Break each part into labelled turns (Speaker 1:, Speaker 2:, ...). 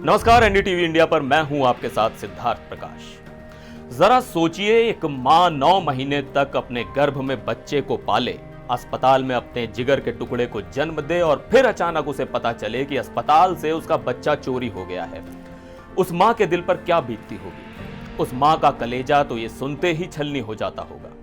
Speaker 1: नमस्कार, NDTV India पर मैं हूं आपके साथ सिद्धार्थ प्रकाश। जरा सोचिए, एक मां 9 महीने तक अपने गर्भ में बच्चे को पाले, अस्पताल में अपने जिगर के टुकड़े को जन्म दे और फिर अचानक उसे पता चले कि अस्पताल से उसका बच्चा चोरी हो गया है। उस मां के दिल पर क्या बीतती होगी। उस मां का कलेजा तो ये सुनते ही छलनी हो जाता होगा।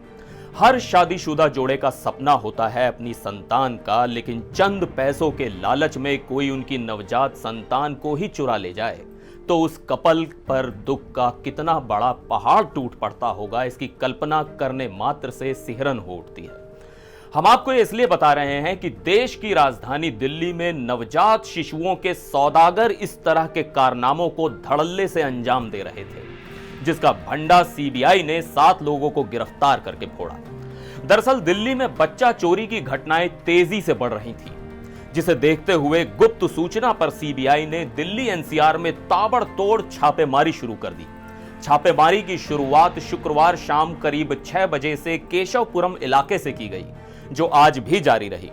Speaker 1: हर शादीशुदा जोड़े का सपना होता है अपनी संतान का, लेकिन चंद पैसों के लालच में कोई उनकी नवजात संतान को ही चुरा ले जाए तो उस कपल पर दुख का कितना बड़ा पहाड़ टूट पड़ता होगा, इसकी कल्पना करने मात्र से सिहरन हो उठती है। हम आपको ये इसलिए बता रहे हैं कि देश की राजधानी दिल्ली में नवजात शिशुओं के सौदागर इस तरह के कारनामों को धड़ल्ले से अंजाम दे रहे थे, जिसका भंडा सीबीआई ने 7 लोगों को गिरफ्तार करके फोड़ा। दरअसल दिल्ली में बच्चा चोरी की घटनाएं तेजी से बढ़ रही थी, जिसे देखते हुए गुप्त सूचना पर सीबीआई ने दिल्ली एनसीआर में ताबड़तोड़ छापेमारी शुरू कर दी। छापेमारी की शुरुआत शुक्रवार शाम करीब 6 बजे से केशवपुरम इलाके से की गई, जो आज भी जारी रही।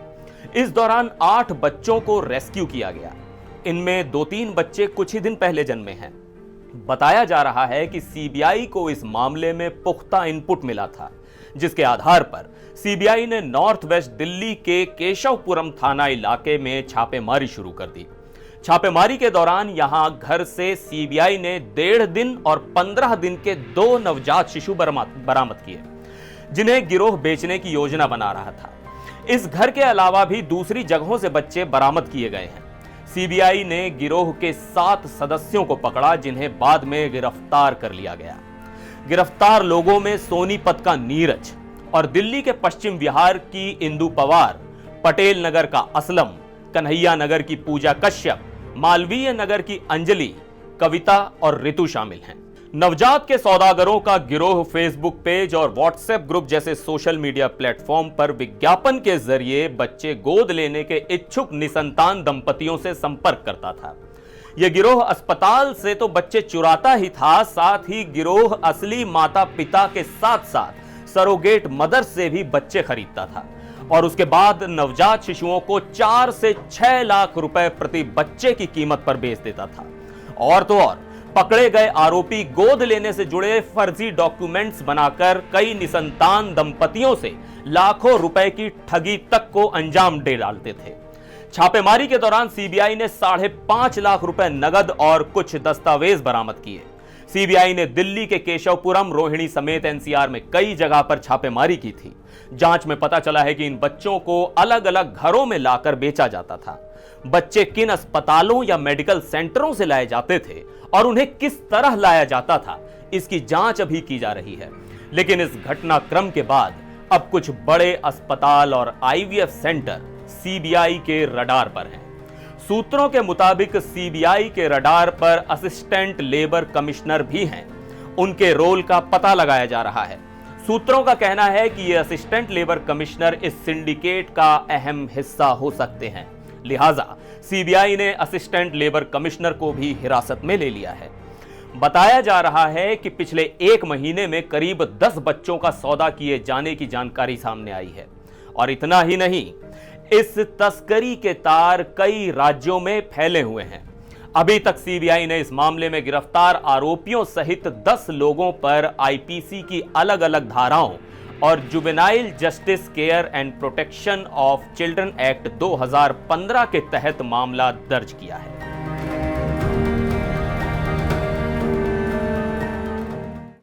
Speaker 1: इस दौरान 8 बच्चों को रेस्क्यू किया गया। इनमें 2-3 बच्चे कुछ ही दिन पहले जन्मे हैं। बताया जा रहा है कि सीबीआई को इस मामले में पुख्ता इनपुट मिला था, जिसके आधार पर सीबीआई ने नॉर्थ वेस्ट दिल्ली के केशवपुरम थाना इलाके में छापेमारी शुरू कर दी। छापेमारी के दौरान यहां घर से सीबीआई ने 1.5 दिन और 15 दिन के 2 नवजात शिशु बरामद किए, जिन्हें गिरोह बेचने की योजना बना रहा था। इस घर के अलावा भी दूसरी जगहों से बच्चे बरामद किए गए हैं। सीबीआई ने गिरोह के 7 सदस्यों को पकड़ा, जिन्हें बाद में गिरफ्तार कर लिया गया। गिरफ्तार लोगों में सोनीपत का नीरज और दिल्ली के पश्चिम विहार की इंदु पवार, पटेल नगर का असलम, कन्हैया नगर की पूजा कश्यप, मालवीय नगर की अंजलि, कविता और ऋतु शामिल हैं। नवजात के सौदागरों का गिरोह फेसबुक पेज और व्हाट्सएप ग्रुप जैसे सोशल मीडिया प्लेटफॉर्म पर विज्ञापन के जरिए बच्चे गोद लेने के इच्छुक निसंतान दंपतियों से संपर्क करता था। यह गिरोह अस्पताल से तो बच्चे चुराता ही था, साथ ही गिरोह असली माता पिता के साथ साथ सरोगेट मदर से भी बच्चे खरीदता था और उसके बाद नवजात शिशुओं को 4 से 6 लाख रुपए प्रति बच्चे की कीमत पर बेच देता था। और तो और पकड़े गए आरोपी गोद लेने से जुड़े फर्जी डॉक्यूमेंट्स बनाकर कई निसंतान दंपतियों से लाखों रुपए की ठगी तक को अंजाम दे डालते थे। छापेमारी के दौरान सीबीआई ने 5.5 लाख रुपए नगद और कुछ दस्तावेज बरामद किए। सीबीआई ने दिल्ली के केशवपुरम, रोहिणी समेत एनसीआर में कई जगह पर छापेमारी की थी। जांच में पता चला है कि इन बच्चों को अलग अलग घरों में लाकर बेचा जाता था। बच्चे किन अस्पतालों या मेडिकल सेंटरों से लाए जाते थे और उन्हें किस तरह लाया जाता था, इसकी जांच अभी की जा रही है। लेकिन इस घटनाक्रम के बाद अब कुछ बड़े अस्पताल और आईवीएफ सेंटर सीबीआई के रडार पर हैं। सूत्रों के मुताबिक सीबीआई के रडार पर असिस्टेंट लेबर कमिश्नर भी हैं। उनके रोल का पता लगाया जा रहा है। सूत्रों का कहना है कि ये असिस्टेंट लेबर कमिश्नर इस सिंडिकेट का अहम हिस्सा हो सकते हैं। लिहाजा सीबीआई ने असिस्टेंट लेबर कमिश्नर को भी हिरासत में ले लिया है। बताया जा रहा है कि पिछले 1 महीने में करीब 10 बच्चों का सौदा किए जाने की जानकारी सामने आई है। और इतना ही नहीं, इस तस्करी के तार कई राज्यों में फैले हुए हैं। अभी तक सीबीआई ने इस मामले में गिरफ्तार आरोपियों सहित 10 लोगों पर आईपीसी की अलग अलग धाराओं और juvenile justice care and protection of children act 2015 के तहत मामला दर्ज किया है।